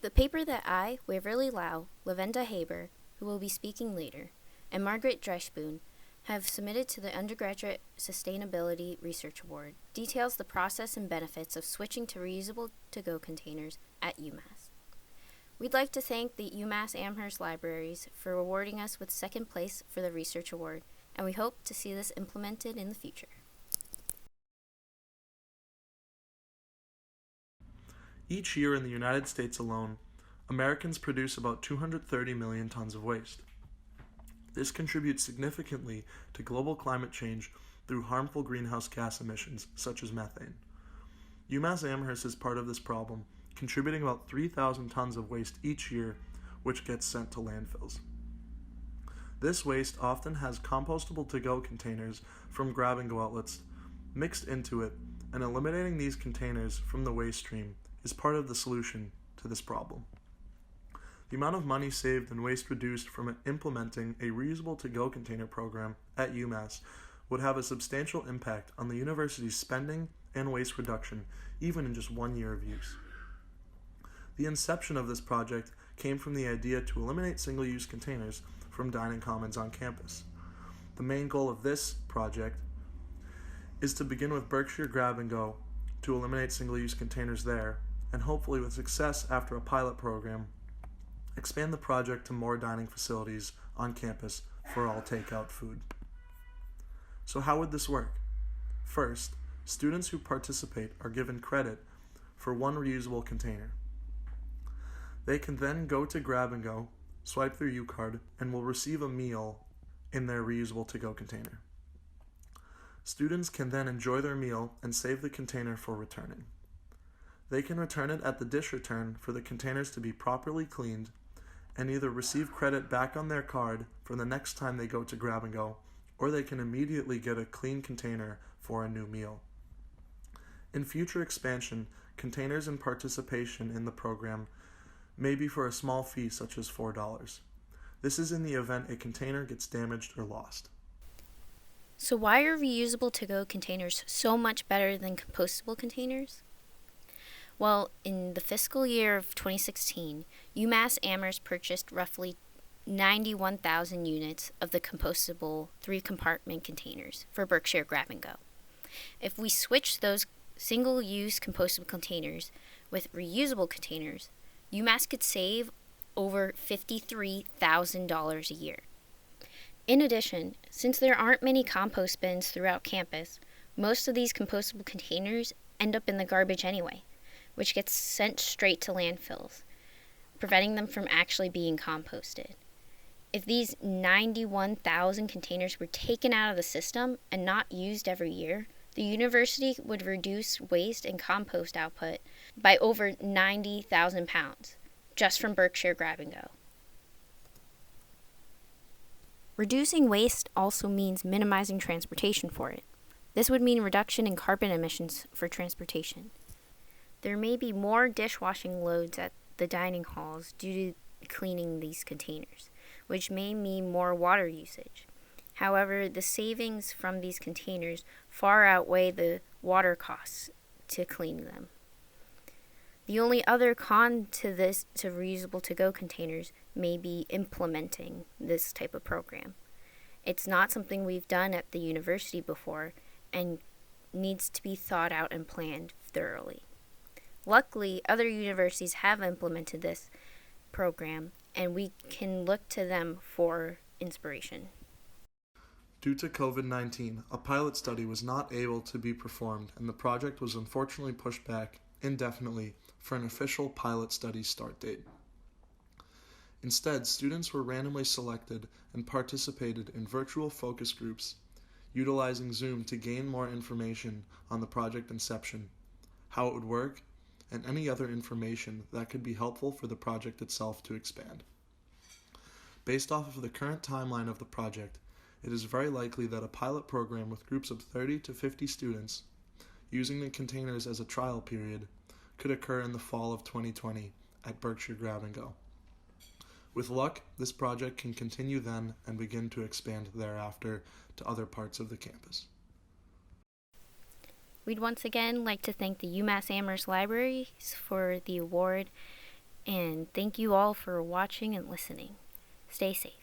The paper that I, Waverly Lau, Levente Haber, who will be speaking later, and Margaret Dreishpoon have submitted to the Undergraduate Sustainability Research Award details the process and benefits of switching to reusable to-go containers at UMass. We'd like to thank the UMass Amherst Libraries for awarding us with second place for the Research Award, and we hope to see this implemented in the future. Each year in the United States alone, Americans produce about 230 million tons of waste. This contributes significantly to global climate change through harmful greenhouse gas emissions, such as methane. UMass Amherst is part of this problem, contributing about 3,000 tons of waste each year, which gets sent to landfills. This waste often has compostable to-go containers from grab-and-go outlets mixed into it, and eliminating these containers from the waste stream is part of the solution to this problem. The amount of money saved and waste reduced from implementing a reusable to-go container program at UMass would have a substantial impact on the university's spending and waste reduction, even in just 1 year of use. The inception of this project came from the idea to eliminate single-use containers from dining commons on campus. The main goal of this project is to begin with Berkshire Grab and Go to eliminate single-use containers there, and hopefully with success after a pilot program, expand the project to more dining facilities on campus for all takeout food. So how would this work? First, students who participate are given credit for one reusable container. They can then go to Grab and Go, swipe their U-card, and will receive a meal in their reusable to-go container. Students can then enjoy their meal and save the container for returning. They can return it at the dish return for the containers to be properly cleaned and either receive credit back on their card for the next time they go to Grab and Go, or they can immediately get a clean container for a new meal. In future expansion, containers and participation in the program may be for a small fee such as $4. This is in the event a container gets damaged or lost. So why are reusable to-go containers so much better than compostable containers? Well, in the fiscal year of 2016, UMass Amherst purchased roughly 91,000 units of the compostable 3-compartment containers for Berkshire Grab and Go. If we switch those single-use compostable containers with reusable containers, UMass could save over $53,000 a year. In addition, since there aren't many compost bins throughout campus, most of these compostable containers end up in the garbage anyway, which gets sent straight to landfills, preventing them from actually being composted. If these 91,000 containers were taken out of the system and not used every year, the university would reduce waste and compost output by over 90,000 pounds, just from Berkshire Grab and Go. Reducing waste also means minimizing transportation for it. This would mean reduction in carbon emissions for transportation. There may be more dishwashing loads at the dining halls due to cleaning these containers, which may mean more water usage. However, the savings from these containers far outweigh the water costs to clean them. The only other con to reusable to-go containers may be implementing this type of program. It's not something we've done at the university before and needs to be thought out and planned thoroughly. Luckily, other universities have implemented this program, and we can look to them for inspiration. Due to COVID-19, a pilot study was not able to be performed, and the project was unfortunately pushed back indefinitely for an official pilot study start date. Instead, students were randomly selected and participated in virtual focus groups, utilizing Zoom to gain more information on the Project Inception, how it would work, and any other information that could be helpful for the project itself to expand. Based off of the current timeline of the project, it is very likely that a pilot program with groups of 30 to 50 students, using the containers as a trial period, could occur in the fall of 2020 at Berkshire Grab and Go. With luck, this project can continue then and begin to expand thereafter to other parts of the campus. We'd once again like to thank the UMass Amherst Libraries for the award And thank you all for watching and listening. Stay safe.